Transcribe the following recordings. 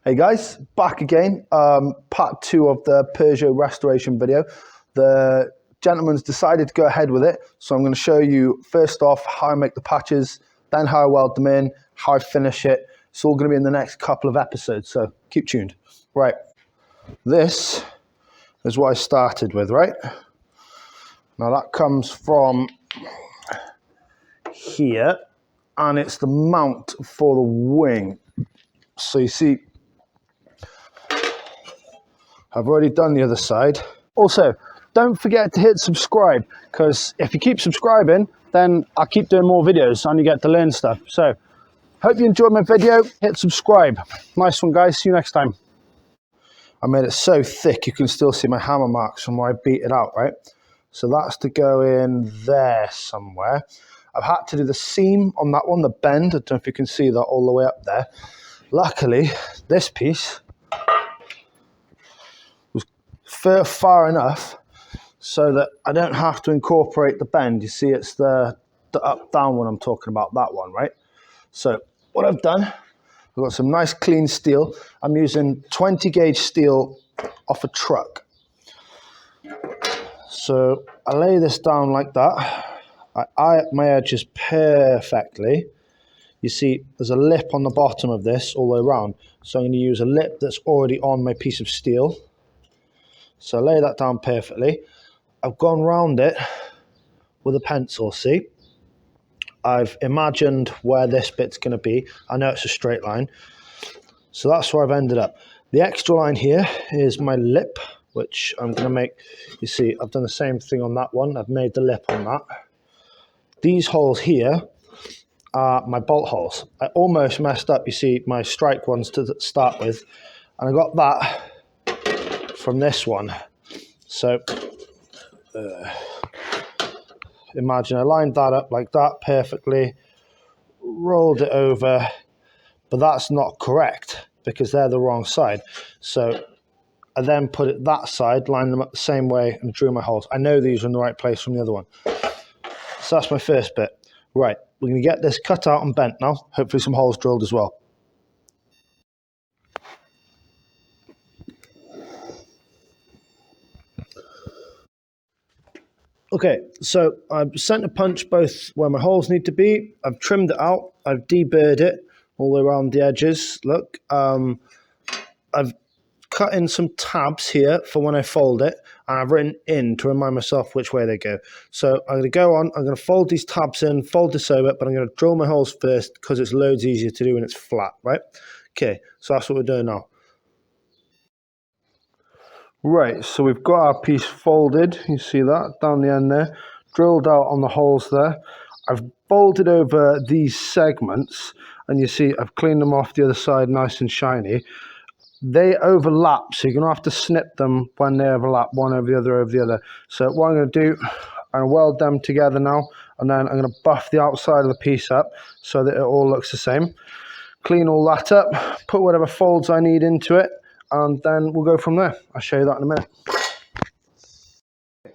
Hey guys, back again. Part 2 of the Peugeot restoration video. The gentleman's decided to go ahead with it, so I'm going to show you first off how I make the patches, then how I weld them in, how I finish it. It's all going to be in the next couple of episodes, so keep tuned. Right, this is what I started with, right? Now that comes from here, and it's the mount for the wing. So you see, I've already done the other side. Also, don't forget to hit subscribe, because if you keep subscribing, then I'll keep doing more videos and you get to learn stuff. So, hope you enjoyed my video. Hit subscribe. Nice one, guys. See you next time. I made it so thick you can still see my hammer marks from where I beat it out, right? So that's to go in there somewhere. I've had to do the seam on that one, the bend. I don't know if you can see that all the way up there. Luckily, this piece was far enough so that I don't have to incorporate the bend. You see, it's the up-down one I'm talking about, that one, right? So what I've done, I've got some nice clean steel. I'm using 20 gauge steel off a truck. So I lay this down like that. I eye up my edges perfectly. You see, there's a lip on the bottom of this all the way around. So I'm going to use a lip that's already on my piece of steel. So I lay that down perfectly. I've gone round it with a pencil, see? I've imagined where this bit's going to be. I know it's a straight line. So that's where I've ended up. The extra line here is my lip, which I'm going to make. You see, I've done the same thing on that one. I've made the lip on that. These holes here are my bolt holes. I almost messed up, you see, my strike ones to start with. And I got that from this one. So imagine I lined that up like that perfectly, rolled it over, but that's not correct because they're the wrong side. So I then put it that side, lined them up the same way and drew my holes. I know these are in the right place from the other one. So that's my first bit. Right, we're going to get this cut out and bent now. Hopefully some holes drilled as well. Okay, so I've centre punched both where my holes need to be. I've trimmed it out. I've deburred it all the way around the edges. Look, I've cut in some tabs here for when I fold it, and I've written in to remind myself which way they go. So I'm going to go on, I'm going to fold these tabs in, fold this over, but I'm going to drill my holes first because it's loads easier to do when it's flat, right? Okay, so that's what we're doing now. Right, so we've got our piece folded, you see that, down the end there, drilled out on the holes there. I've folded over these segments, and you see I've cleaned them off the other side nice and shiny. They overlap, so you're going to have to snip them when they overlap, one over the other. So what I'm going to do, I'm going to weld them together now, and then I'm going to buff the outside of the piece up so that it all looks the same. Clean all that up, put whatever folds I need into it, and then we'll go from there. I'll show you that in a minute.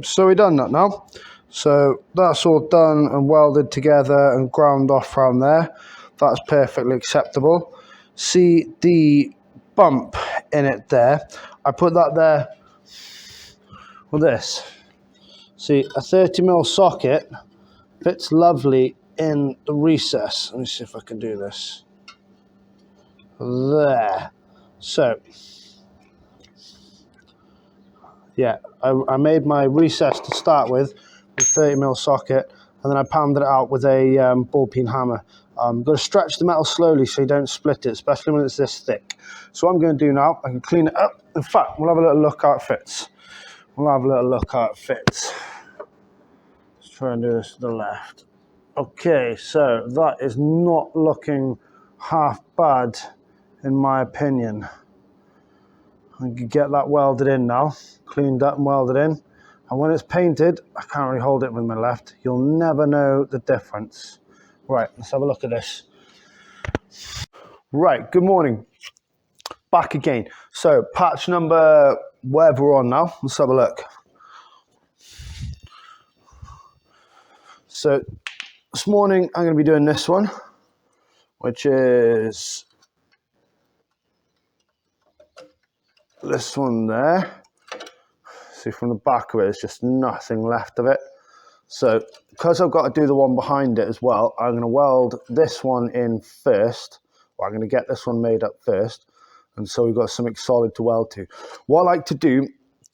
So we've done that now. So that's all done and welded together and ground off from there. That's perfectly acceptable. See the bump in it there. I put that there with this. See, a 30mm socket fits lovely in the recess. Let me see if I can do this. There. So, yeah, I made my recess to start with 30mm socket, and then I pounded it out with a ball peen hammer. I'm going to stretch the metal slowly so you don't split it, especially when it's this thick. So what I'm going to do now, I can clean it up. In fact, we'll have a little look how it fits. Let's try and do this to the left. Okay, so that is not looking half bad in my opinion. I can get that welded in now, cleaned up and welded in. And when it's painted, I can't really hold it with my left. You'll never know the difference. Right, let's have a look at this. Right, good morning. Back again. So patch number, wherever we're on now, let's have a look. So this morning I'm going to be doing this one, which is this one there. See, from the back of it, there's just nothing left of it. So because I've got to do the one behind it as well, I'm going to weld this one in first, or I'm going to get this one made up first, and so we've got something solid to weld to. What I like to do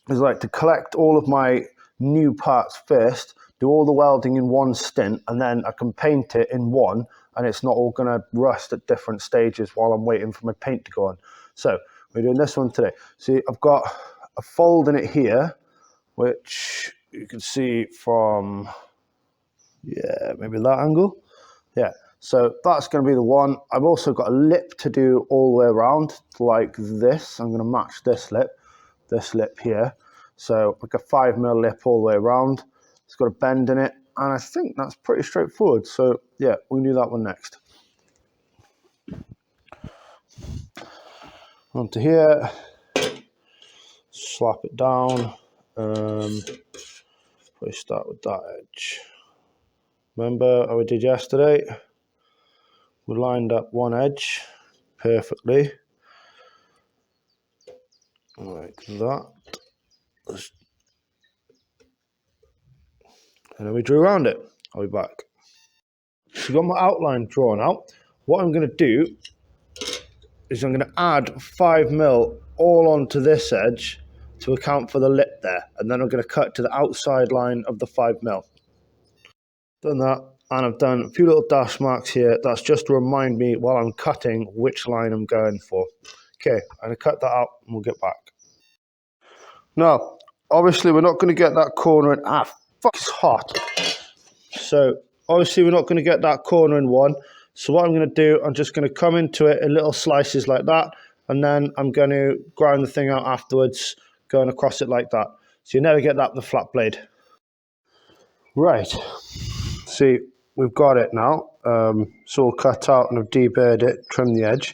is I like to collect all of my new parts first, do all the welding in one stint, and then I can paint it in one, and it's not all going to rust at different stages while I'm waiting for my paint to go on. So we're doing this one today. See, I've got a fold in it here, which you can see from, yeah, maybe that angle. Yeah, so that's going to be the one. I've also got a lip to do all the way around, like this. I'm going to match this lip here. So like a 5mm lip all the way around. It's got a bend in it, and I think that's pretty straightforward. So yeah, we'll do that one next. Onto here, slap it down. Probably start with that edge. Remember how we did yesterday? We lined up one edge perfectly, like that. And then we drew around it. I'll be back. So I've got my outline drawn out. What I'm going to do is I'm going to add 5mm all onto this edge to account for the lip there. And then I'm going to cut to the outside line of the 5mm. Done that, and I've done a few little dash marks here. That's just to remind me while I'm cutting which line I'm going for. Okay, I'm going to cut that out and we'll get back. Now, obviously we're not going to get that corner in, fuck, it's hot. So, obviously we're not going to get that corner in one. So what I'm going to do, I'm just going to come into it in little slices like that, and then I'm going to grind the thing out afterwards, going across it like that. So you never get that with the flat blade. Right. See, we've got it now. It's all cut out and I've deburred it, trimmed the edge.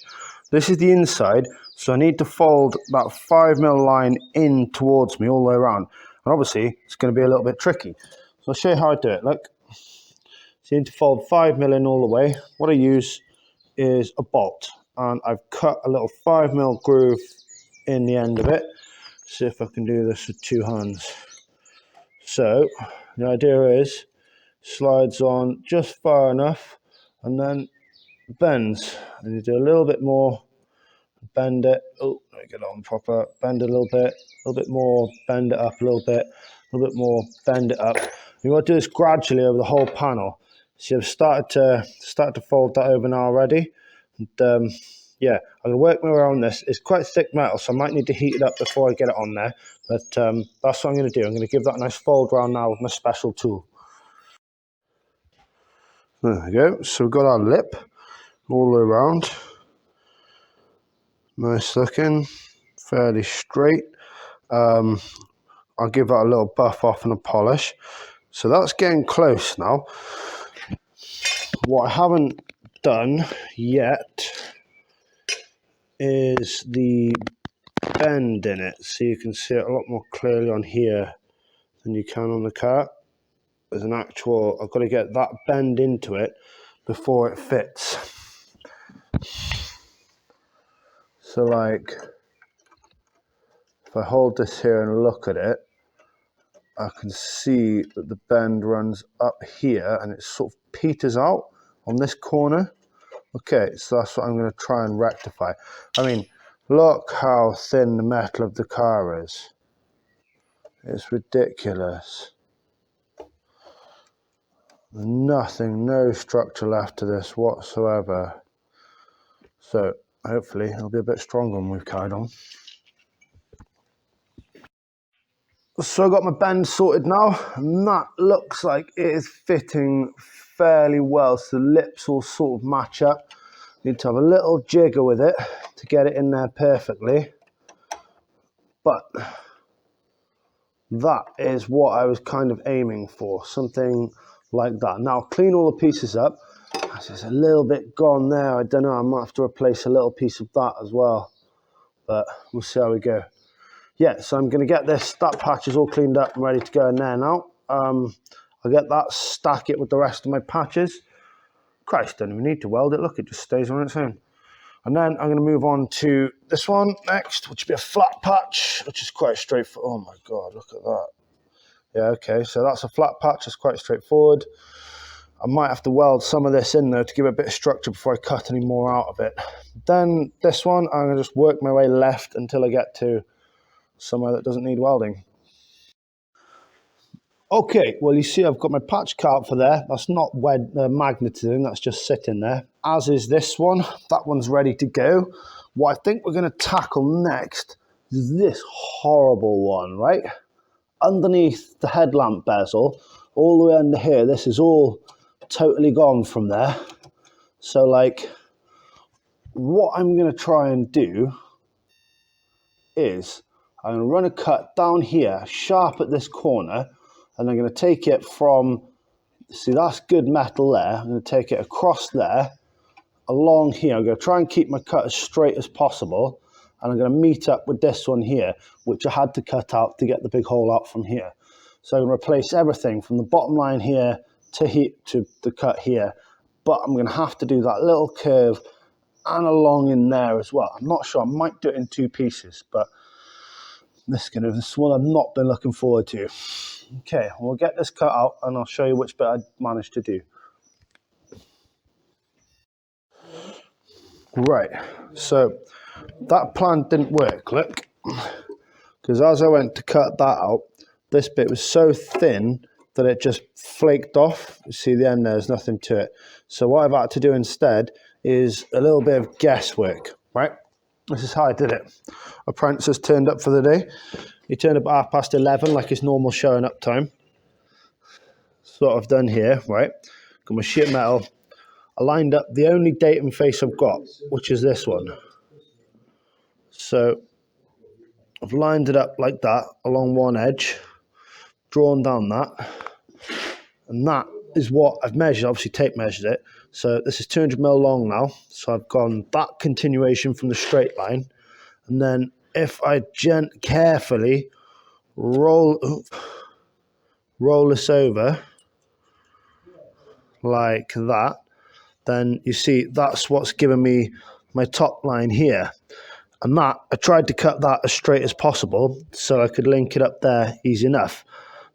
This is the inside, so I need to fold that 5mm line in towards me all the way around. And obviously, it's going to be a little bit tricky. So I'll show you how I do it. Look, so you need to fold 5mm in all the way. What I use is a bolt, and I've cut a little 5mm groove in the end of it. See if I can do this with two hands. So the idea is, slides on just far enough and then bends, and you do a little bit more, bend it, oh, let me get it on proper, bend it a little bit more, bend it up a little bit more, bend it up. You want to do this gradually over the whole panel. So I've started to fold that over now already, and yeah, I'm going to work my way around this. It's quite thick metal, so I might need to heat it up before I get it on there, but that's what I'm going to do. I'm going to give that a nice fold round now with my special tool. There we go. So we've got our lip all the way around. Nice looking, fairly straight. I'll give that a little buff off and a polish. So that's getting close now. What I haven't done yet is the bend in it. So you can see it a lot more clearly on here than you can on the car. There's an actual, I've got to get that bend into it before it fits. So like, if I hold this here and look at it, I can see that the bend runs up here and it sort of peters out on this corner. Okay, so that's what I'm going to try and rectify. I mean, look how thin the metal of the car is. It's ridiculous. Nothing, no structure left to this whatsoever. So hopefully it'll be a bit stronger when we've carried on. So I got my bend sorted now, and that looks like it is fitting fairly well. So the lips all sort of match up. Need to have a little jigger with it to get it in there perfectly. But that is what I was kind of aiming for, something like that. Now clean all the pieces up. There's a little bit gone there. I don't know, I might have to replace a little piece of that as well. But we'll see how we go. Yeah, so I'm going to get that patch is all cleaned up and ready to go in there now. I'll get that, stack it with the rest of my patches. Christ, don't even need to weld it. Look, it just stays on its own. And then I'm going to move on to this one next, which will be a flat patch, which is quite straightforward. Oh my God, look at that. Yeah, okay, so that's a flat patch, it's quite straightforward. I might have to weld some of this in there to give it a bit of structure before I cut any more out of it. Then this one, I'm going to just work my way left until I get to somewhere that doesn't need welding. Okay, well you see I've got my patch cut for there. That's not magnetism, that's just sitting there. As is this one, that one's ready to go. What I think we're going to tackle next is this horrible one, right? Underneath the headlamp bezel, all the way under here, this is all totally gone from there. So like, what I'm going to try and do is I'm going to run a cut down here, sharp at this corner, and I'm going to take it from, see that's good metal there, I'm going to take it across there, along here. I'm going to try and keep my cut as straight as possible, and I'm going to meet up with this one here, which I had to cut out to get the big hole out from here. So I'm going to replace everything from the bottom line here to the cut here, but I'm going to have to do that little curve and along in there as well. I'm not sure, I might do it in 2 pieces, but this is one I've not been looking forward to. Okay, we'll get this cut out and I'll show you which bit I managed to do. Right, so that plan didn't work, look, because as I went to cut that out, this bit was so thin that it just flaked off. You see the end there's nothing to it. So what I've had to do instead is a little bit of guesswork, right? This is how I did it. Apprentice has turned up for the day. He turned up at 11:30 like his normal showing up time. So what I've done here, right? Got my sheet metal. I lined up the only datum face I've got, which is this one. So I've lined it up like that along one edge, drawn down that, and that is what I've measured. Obviously tape measured it. So this is 200mm long now. So I've gone that continuation from the straight line, and then if I carefully roll this over like that, then you see that's what's given me my top line here. And that, I tried to cut that as straight as possible so I could link it up there easy enough.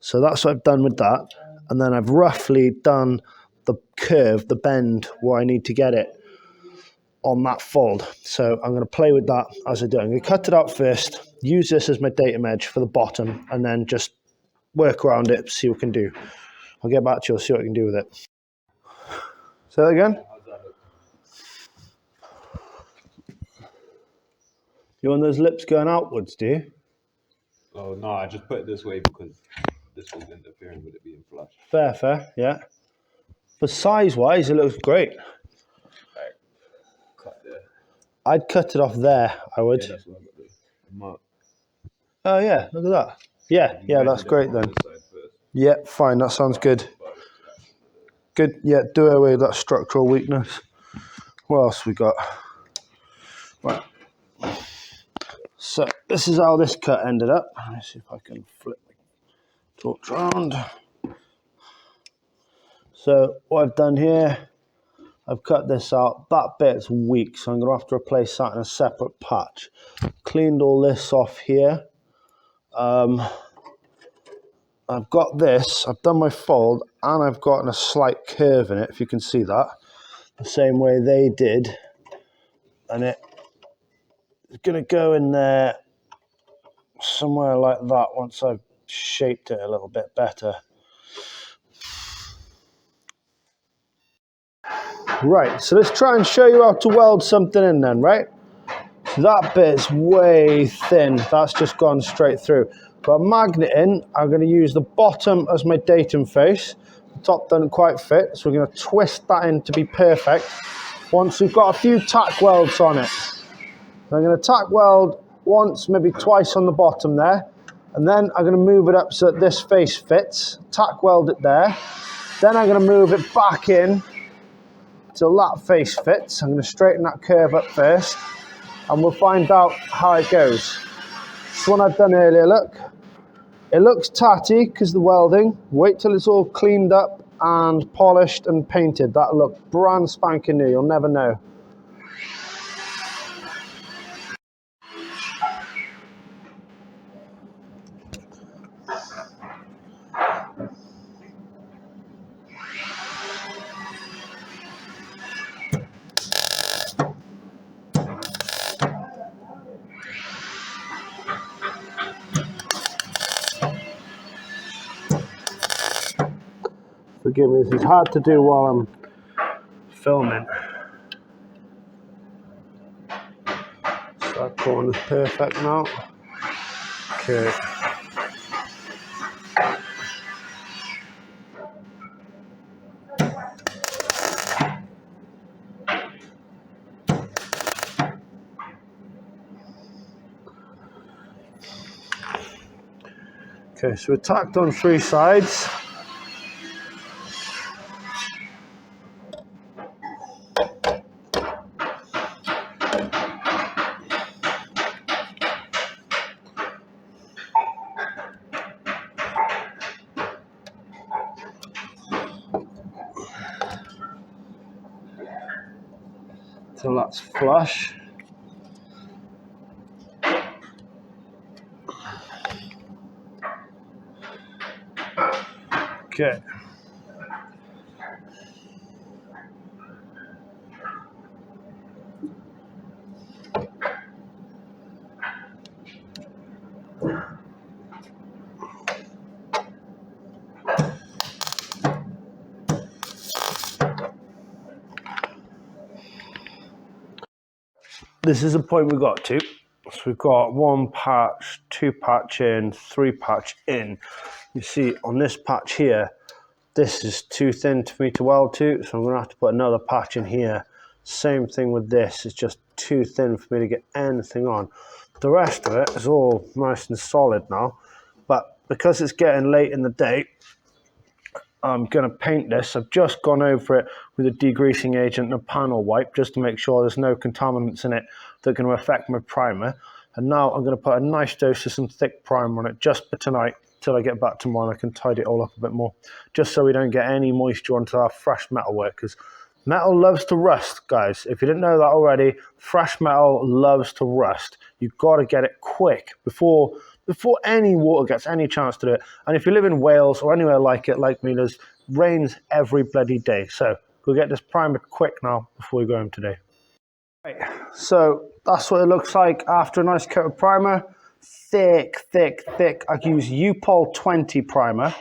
So that's what I've done with that. And then I've roughly done the curve, the bend where I need to get it on that fold. So I'm going to play with that as I do. I'm going to cut it out first, use this as my datum edge for the bottom, and then just work around it, see what I can do. I'll get back to you, see what I can do with it. Say that again? You want those lips going outwards, do you? Oh no, I just put it this way because this was interfering with it being flush. Fair, yeah. For size-wise, it looks great. Right. Cut there. I'd cut it off there, I would. Yeah, that's what I'm gonna do. Mark. Oh yeah, look at that. Yeah, that's great then. Yeah, fine, that sounds good. Good, yeah, do away with that structural weakness. What else we got? Right. So this is how this cut ended up. Let's see if I can flip the torch around. So what I've done here, I've cut this out. That bit's weak, so I'm going to have to replace that in a separate patch. Cleaned all this off here. I've got this, I've done my fold, and I've gotten a slight curve in it, if you can see that. The same way they did. And it's going to go in there somewhere like that once I've shaped it a little bit better. Right, so let's try and show you how to weld something in then, right? So that bit's way thin, that's just gone straight through. But magneting, I'm going to use the bottom as my datum face. The top doesn't quite fit, so we're going to twist that in to be perfect. Once we've got a few tack welds on it. So I'm going to tack weld once, maybe twice on the bottom there. And then I'm going to move it up so that this face fits. Tack weld it there. Then I'm going to move it back in till that face fits. I'm going to straighten that curve up first. And we'll find out how it goes. This one I've done earlier, look. It looks tatty because of the welding. Wait till it's all cleaned up and polished and painted. That'll look brand spanking new, you'll never know. forgive me, this is hard to do while I'm filming. So that corner's perfect now. Okay. Okay, so we're tacked on 3 sides. So that's flush. Okay. This is the point we got to. So we've got 1 patch, 2 patch in, 3 patch in. You see on this patch here, this is too thin for me to weld to, so I'm going to have to put another patch in here. Same thing with this, it's just too thin for me to get anything on. The rest of it is all nice and solid now, but because it's getting late in the day, I'm going to paint this. I've just gone over it with a degreasing agent and a panel wipe just to make sure there's no contaminants in it that are going to affect my primer. And now I'm going to put a nice dose of some thick primer on it just for tonight till I get back tomorrow and I can tidy it all up a bit more, just so we don't get any moisture onto our fresh metal work, because metal loves to rust, guys. If you didn't know that already, fresh metal loves to rust. You've got to get it quick before any water gets any chance to do it. And if you live in Wales or anywhere like it, like me, there's rains every bloody day. So we'll get this primered quick now before we go home today. Right, so that's what it looks like after a nice coat of primer. Thick, thick, thick. I use U-Pol 20 primer.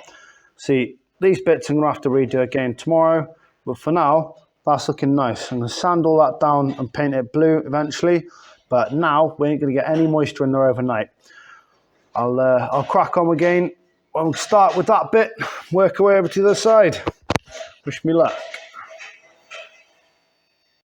See, these bits I'm going to have to redo again tomorrow. But for now, that's looking nice. I'm going to sand all that down and paint it blue eventually. But now, we ain't going to get any moisture in there overnight. I'll crack on again. We'll start with that bit, work our way over to the other side. Wish me luck.